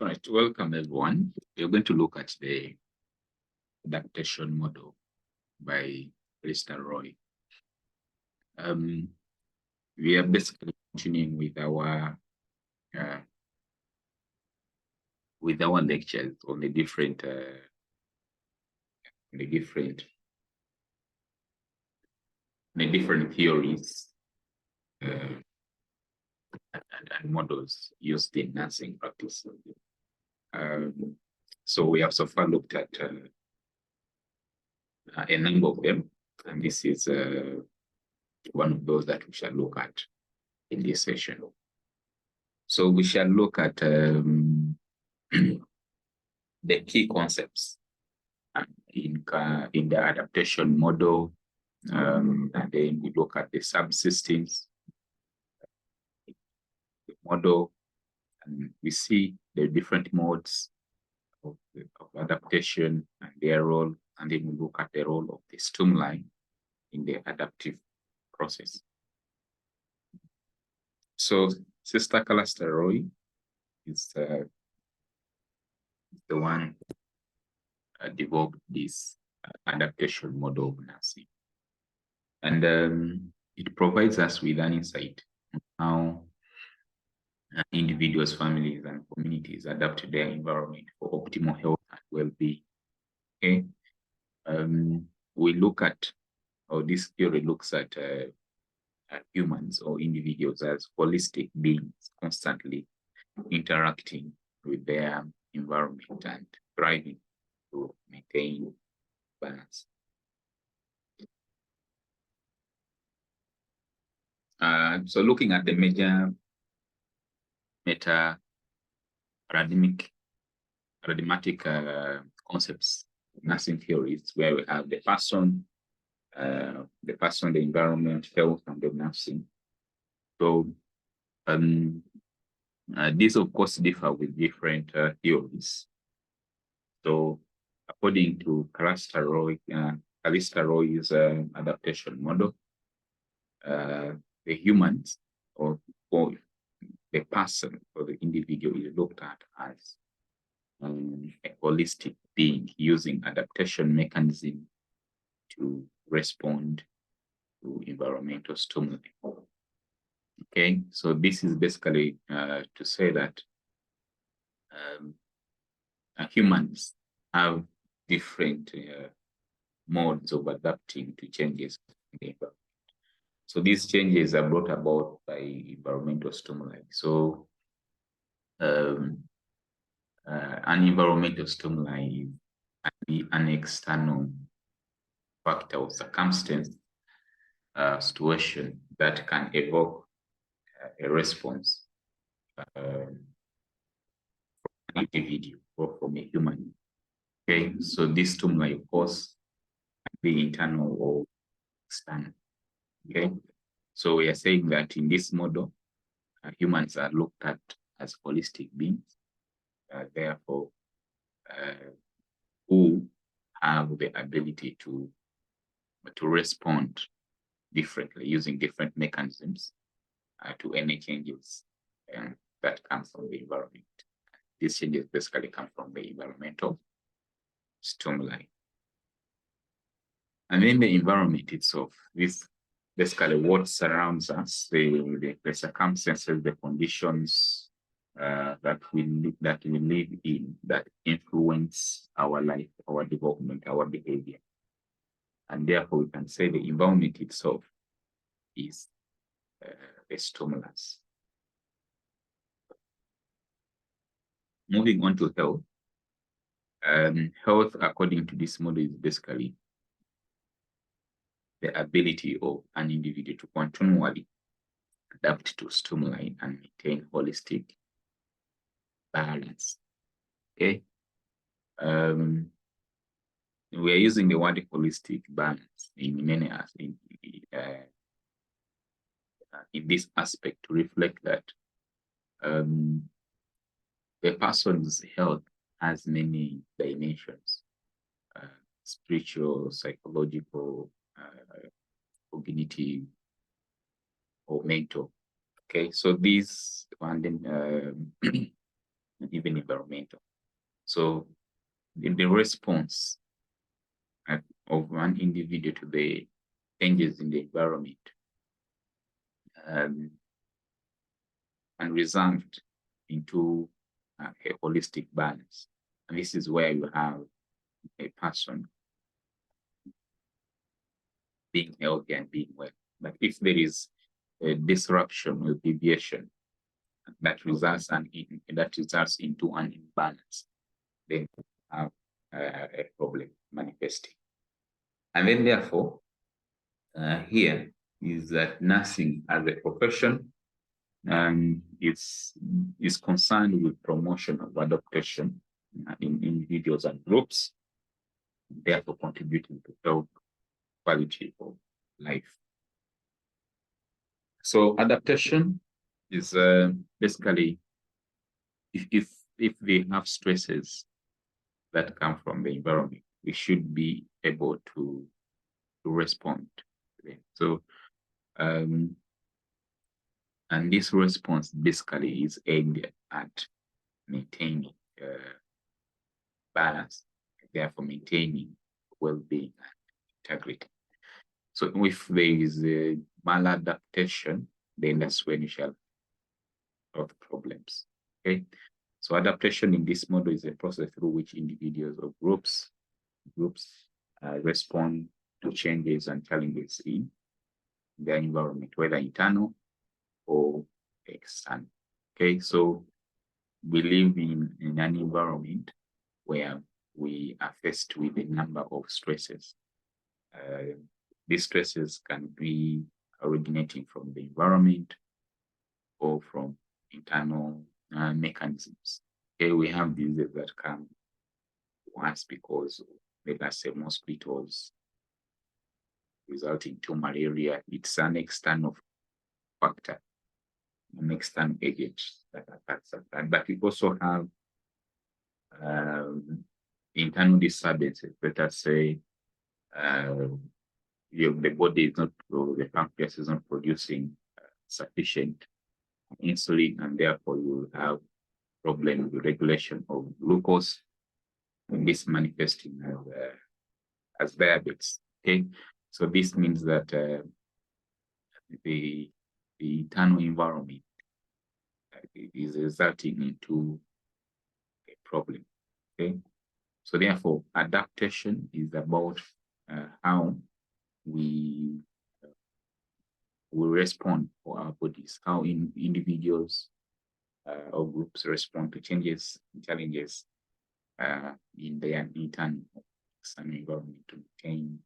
All right, welcome everyone. We're going to look at the adaptation model by Mr. Roy. We are basically continuing uh, with our lectures on the different theories and models used in nursing practice. So we have so far looked at a number of them, and this is one of those that we shall look at in this session. So we shall look at the key concepts in the adaptation model, and then we look at the subsystems, the model, and we see the different modes of adaptation and their role, and then we look at the role of the stimuli in the adaptive process. So Sister Calista Roy is the one developed this adaptation model of nursing. And it provides us with an insight on how individuals, families, and communities adapt their environment for optimal health and well-being. Okay, we look at, or this theory looks at humans or individuals as holistic beings constantly interacting with their environment and striving to maintain balance. So looking at the major paradigmatic concepts, nursing theories, where we have the person, the environment, health, and the nursing. So these, of course, differ with different theories. So according to Calista Roy's adaptation model, the humans or the person or the individual is looked at as a holistic being using adaptation mechanism to respond to environmental stimuli. Okay, so this is basically to say that humans have different modes of adapting to changes in the environment. So these changes are brought about by environmental stimuli. So an environmental stimuli can be an external factor or circumstance, situation that can evoke a response from an individual or from a human. Okay, so this stimuli, of course, can be internal or external. Okay, so we are saying that in this model, humans are looked at as holistic beings, therefore, who have the ability to respond differently using different mechanisms to any changes that come from the environment. These changes basically come from the environmental stimuli. And then the environment itself, this basically what surrounds us, the circumstances, the conditions that we live in, that influence our life, our development, our behavior. And therefore, we can say the environment itself is a stimulus. Moving on to health. Health, according to this model, is basically the ability of an individual to continually adapt to stimuli and maintain holistic balance. Okay. We are using the word holistic balance in many in this aspect to reflect that the person's health has many dimensions: spiritual, psychological, cognitive, or mental. Okay, so these and then and even environmental. So the response of one individual to the changes in the environment and result into a holistic balance. And this is where you have a person being healthy and being well. But if there is a disruption or deviation that results into an imbalance, then you have a problem manifesting. And then therefore, here is that nursing as a profession is concerned with promotion of adaptation in individuals and groups, therefore contributing to health, quality of life. So adaptation is basically if we have stresses that come from the environment, we should be able to respond to them. So and this response basically is aimed at maintaining balance, therefore maintaining well-being and integrity. So if there is a maladaptation, then that's when you shall have problems. Okay. So adaptation in this model is a process through which individuals or groups respond to changes and challenges in their environment, whether internal or external. Okay, so we live in an environment where we are faced with a number of stresses. These stresses can be originating from the environment or from internal mechanisms. Okay, we have diseases that come to us because, let us say, mosquitoes resulting to malaria. It's an external factor, an external agent that attacks that. But we also have internal disturbances. Let us say the body is not, the pancreas is not producing sufficient insulin, and therefore you will have problem with regulation of glucose, and this manifesting as diabetes. Okay, so this means that the internal environment is resulting into a problem. Okay, so therefore adaptation is about how we respond for our bodies, how individuals or groups respond to changes, challenges in their internal environment to maintain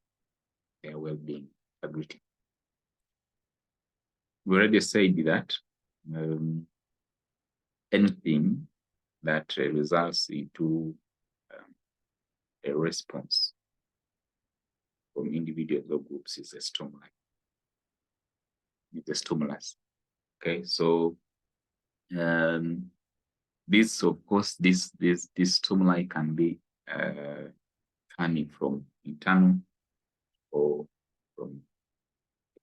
their well-being, integrity. We already said that anything that results into a response from individuals or groups is a stimuli. It's a stimulus. Okay, so this, of course, this stimuli can be coming from internal or from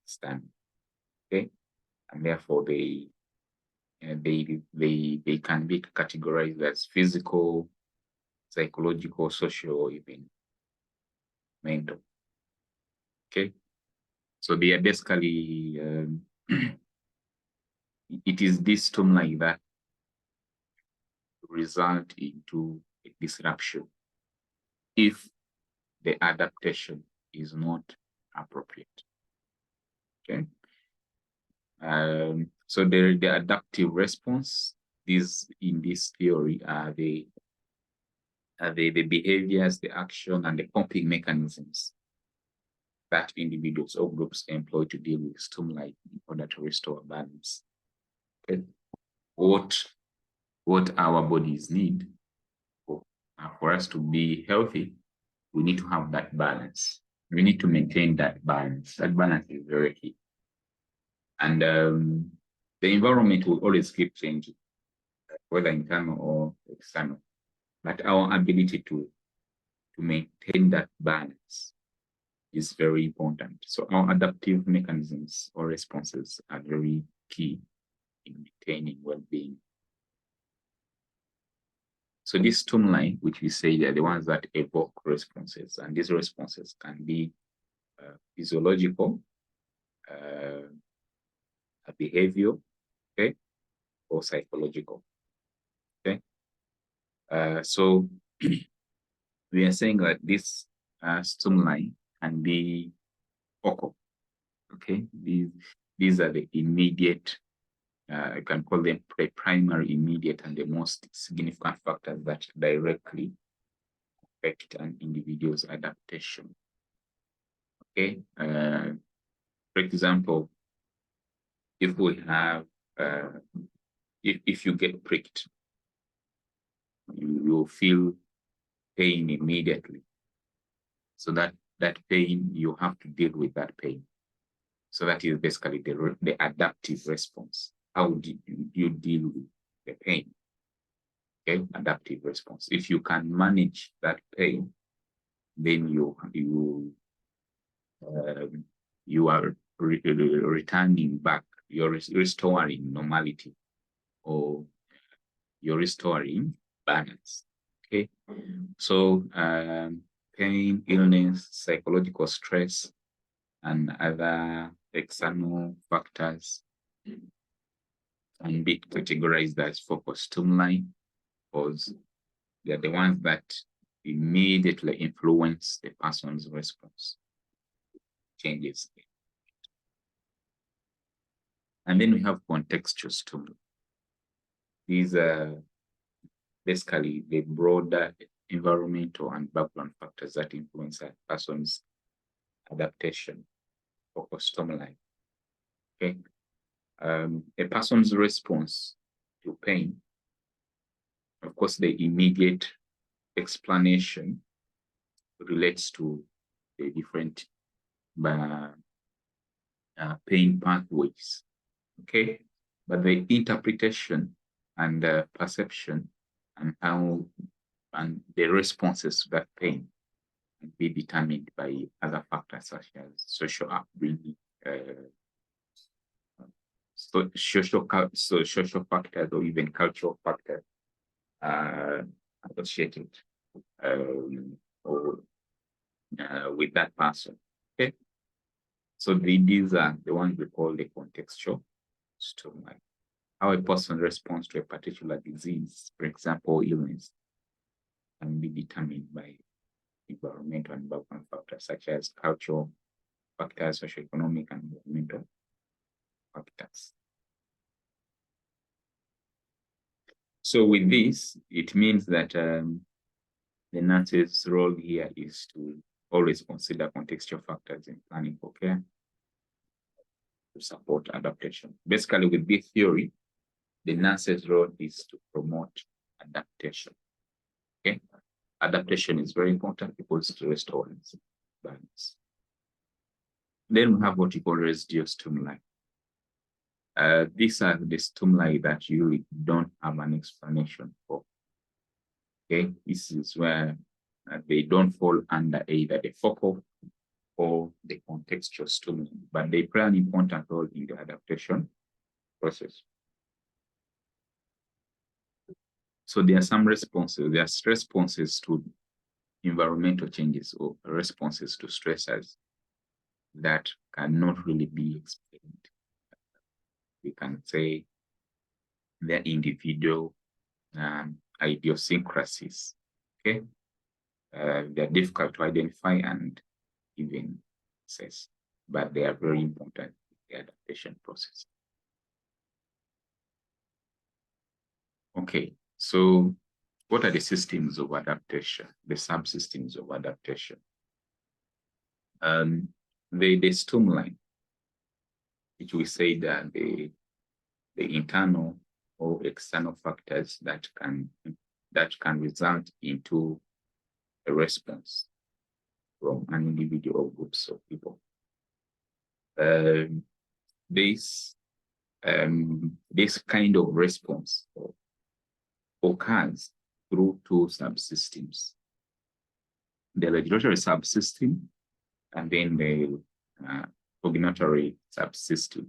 external. Okay, and therefore they can be categorized as physical, psychological, social, or even mental. Okay, so they are basically it is this stimuli that result into a disruption if the adaptation is not appropriate. Okay. So the adaptive response, in this theory are the behaviors, the action, and the coping mechanisms that individuals or groups employ to deal with stimuli in order to restore balance. Okay. What our bodies need for us to be healthy, we need to have that balance. We need to maintain that balance. That balance is very key. And the environment will always keep changing, whether internal or external. But our ability to maintain that balance is very important. So our adaptive mechanisms or responses are very key in maintaining well-being. So this streamline, which we say are the ones that evoke responses, and these responses can be physiological, behavioral, okay, or psychological. Okay. So we are saying that this stimuli can be focal. Okay, these are the immediate, you can call them primary, immediate, and the most significant factors that directly affect an individual's adaptation. Okay, for example, if we have, if you get pricked, you will feel pain immediately. So that pain, you have to deal with that pain. So that is basically the adaptive response. How do you deal with the pain? Okay, adaptive response. If you can manage that pain, then you are returning back. You're restoring normality, or you're restoring balance. Okay, so pain, illness, psychological stress, and other external factors can be categorized as focal stimuli, because they're the ones that immediately influence the person's response changes. And then we have contextual stimuli. These are basically the broader environmental and background factors that influence a person's adaptation, focal stimuli. Okay. A person's response to pain, of course, the immediate explanation relates to the different pain pathways. Okay, but the interpretation and perception and how and the responses to that pain can be determined by other factors such as social upbringing, social factors, or even cultural factors associated with that person. Okay, so these are the ones we call the contextual stimuli. How a person responds to a particular disease, for example, illness, can be determined by environmental and background factors such as cultural factors, socioeconomic and environmental factors. So with this, it means that the nurse's role here is to always consider contextual factors in planning for care to support adaptation. Basically, with this theory, the nurse's role is to promote adaptation. Okay, adaptation is very important because it restores balance. Then we have what we call residual stimuli. These are the stimuli that you don't have an explanation for. Okay, this is where they don't fall under either the focal or the contextual stimuli, but they play an important role in the adaptation process. So there are some responses. There are responses to environmental changes or responses to stressors that cannot really be explained. We can say they're individual idiosyncrasies. Okay, they're difficult to identify and even assess, but they are very important in the adaptation process. Okay, so what are the systems of adaptation, the subsystems of adaptation? The stimuli, which we say that the internal or external factors that can result into a response from an individual or groups of people. This kind of response occurs through two subsystems: the regulatory subsystem and then the cognitory subsystem.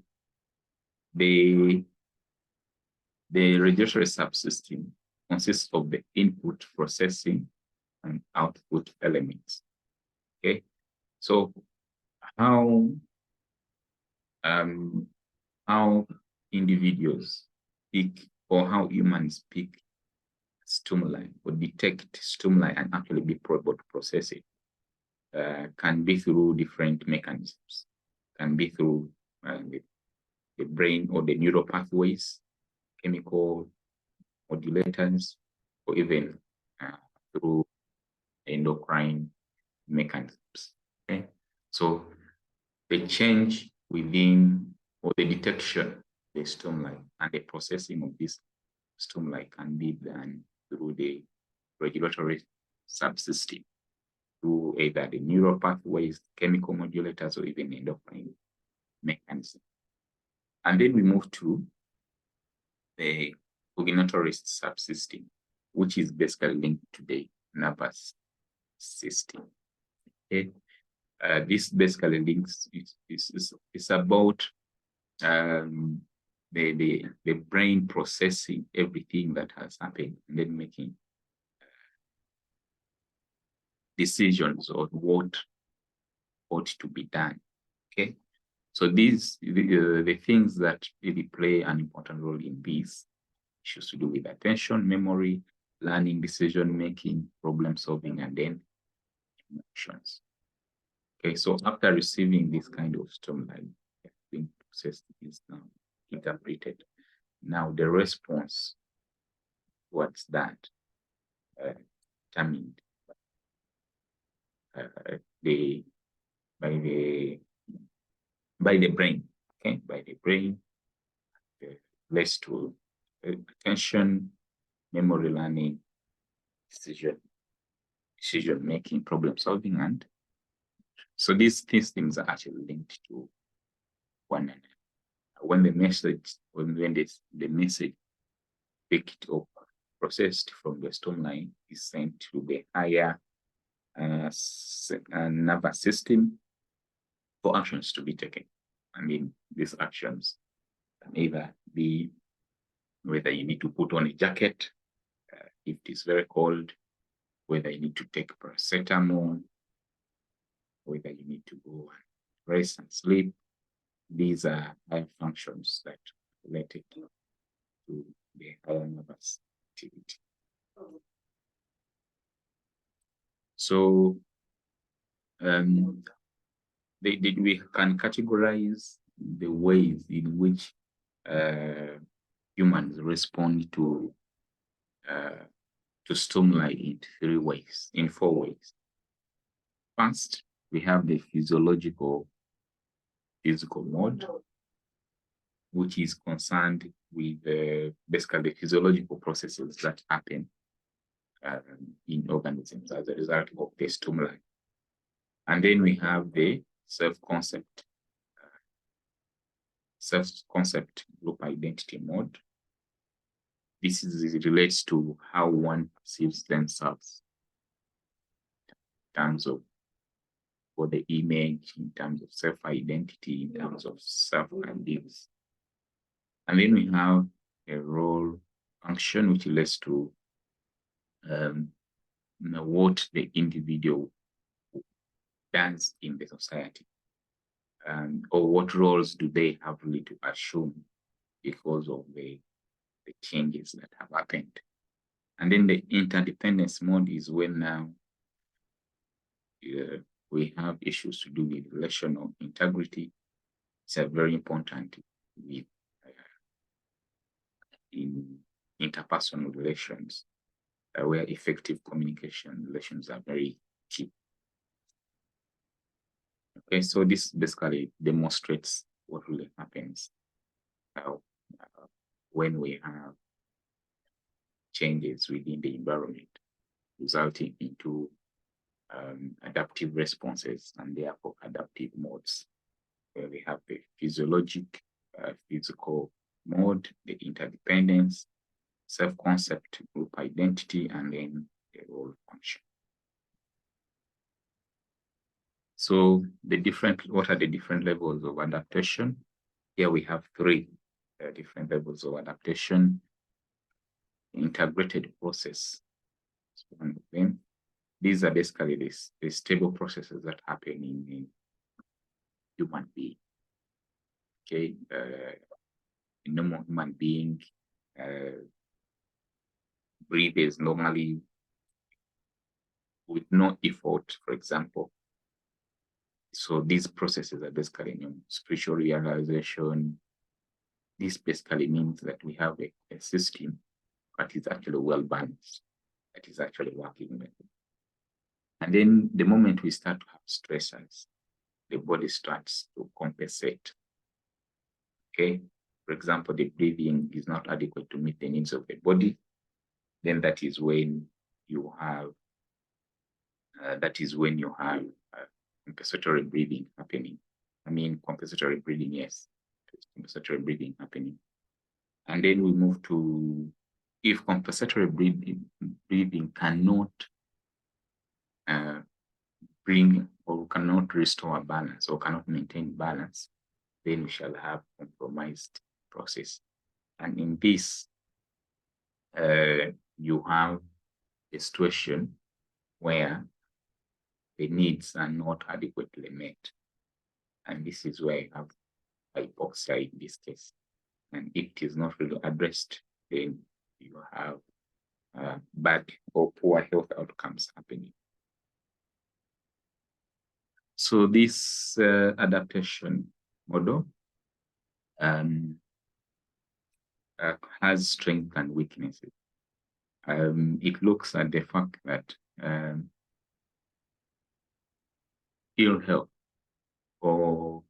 The regulatory subsystem consists of the input, processing, and output elements. Okay, so how individuals pick, or how humans pick stimuli or detect stimuli and actually be able to process it, can be through different mechanisms. Can be through the brain or the neural pathways, chemical modulators, or even through endocrine mechanisms. Okay, so the change within, or the detection, the stimuli and the processing of this stimuli can be done through the regulatory subsystem, through either the neural pathways, chemical modulators, or even endocrine mechanism. And then we move to the cognitory subsystem, which is basically linked to the nervous system. Okay, this basically links is about the brain processing everything that has happened and then making decisions on what ought to be done. Okay, so these the things that really play an important role in these issues to do with attention, memory, learning, decision making, problem solving, and then emotions. Okay, so after receiving this kind of stimuli, being processed is now interpreted. Now the response towards that determined by the brain. Okay, by the brain, relates to attention, memory, learning, decision making, problem solving, and so these things are actually linked to one another. When the message, the message picked up, processed from the stimuli, is sent to the higher nervous system for actions to be taken. I mean, these actions can either be whether you need to put on a jacket if it is very cold, whether you need to take paracetamol, whether you need to go and rest and sleep. These are high functions that are related to the higher nervous activity. So we can categorize the ways in which humans respond to stimuli in four ways. First, we have the physical mode, which is concerned with basically the physiological processes that happen in organisms as a result of the stimuli. And then we have the self-concept group identity mode. This relates to how one perceives themselves in terms of for the image, in terms of self-identity, in terms of self-ideals. And then we have a role function, which relates to what the individual does in the society, or what roles do they have really to assume because of the changes that have happened. And then the interdependence mode is when now we have issues to do with relational integrity. It's very important with in interpersonal relations, where effective communication relations are very key. Okay, so this basically demonstrates what really happens when we have changes within the environment, resulting into adaptive responses and therefore adaptive modes, where we have the physical mode, the interdependence, self-concept, group identity, and then the role function. So what are the different levels of adaptation? Here we have three different levels of adaptation. integrated process. One of them. These are basically the stable processes that happen in a human being. Okay, a normal human being breathes normally with no effort, for example. So these processes are basically spiritual realization. This basically means that we have a system that is actually well balanced, that is actually working. And then the moment we start to have stressors, the body starts to compensate. Okay, for example, the breathing is not adequate to meet the needs of the body. Then that is when you have compensatory breathing happening. I mean, compensatory breathing, yes, compensatory breathing happening. And then we move to if compensatory breathing cannot bring or cannot restore a balance or cannot maintain balance, then we shall have compromised process. And in this, you have a situation where the needs are not adequately met. And this is where you have hypoxia in this case. And if it is not really addressed, then you have bad or poor health outcomes happening. So this adaptation model has strengths and weaknesses. It looks at the fact that ill health or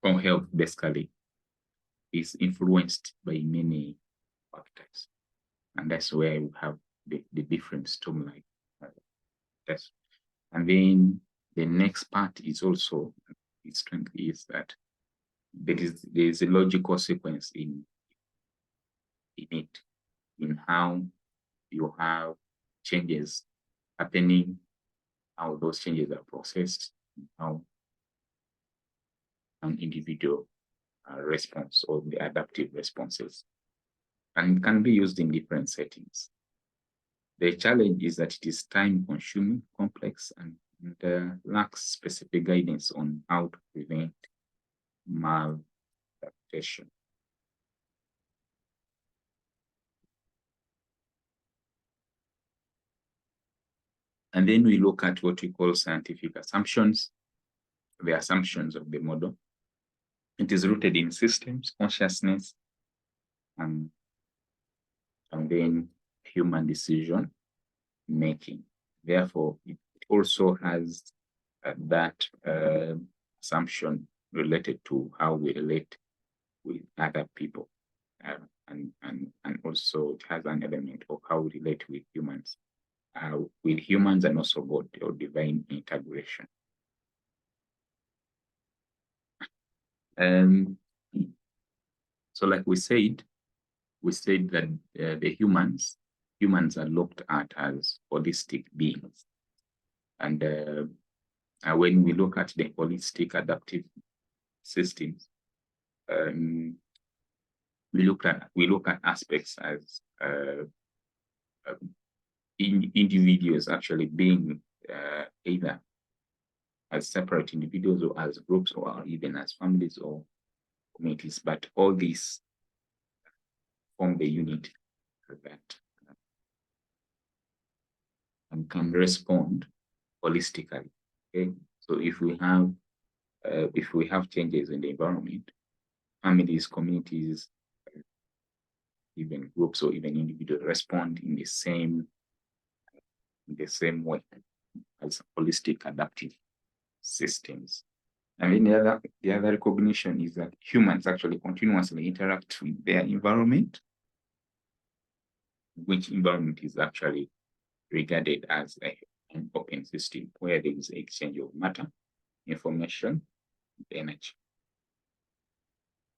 health basically is influenced by many factors, and that's where we have the different stimuli. That's, and then the next part is also its strength is that there is a logical sequence in it, in how you have changes happening, how those changes are processed, how an individual response or the adaptive responses, and it can be used in different settings. The challenge is that it is time-consuming, complex, and lacks specific guidance on how to prevent maladaptation. And then we look at what we call scientific assumptions, the assumptions of the model. It is rooted in systems, consciousness, and then human decision making. Therefore, it also has that assumption related to how we relate with other people. And also it has an element of how we relate with humans and also God or divine integration. So like we said that the humans are looked at as holistic beings. And when we look at the holistic adaptive systems, we look at aspects as individuals actually being either as separate individuals or as groups or even as families or communities, but all these form the unit that and can respond holistically. Okay, so if we have changes in the environment, families, communities, even groups or even individuals respond in the same way as holistic adaptive systems. And then the other recognition is that humans actually continuously interact with their environment, which environment is actually regarded as an open system where there is exchange of matter, information, and energy.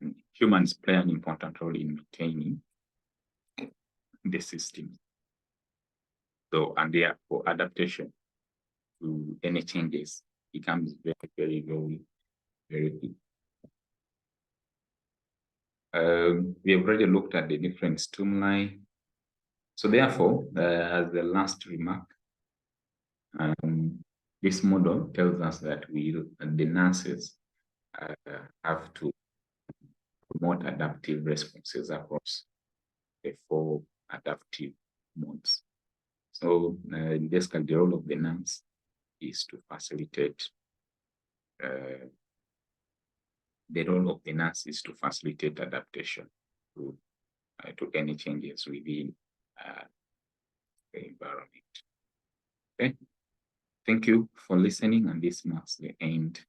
And humans play an important role in maintaining the system. So, and therefore adaptation to any changes becomes very, very, very, very key. We have already looked at the different stimuli. So therefore, as the last remark, this model tells us that the nurses have to promote adaptive responses across the 4 adaptive modes. So basically, the role of the nurse is to facilitate. The role of the nurse is to facilitate adaptation to any changes within the environment. Okay. Thank you for listening, and this marks the end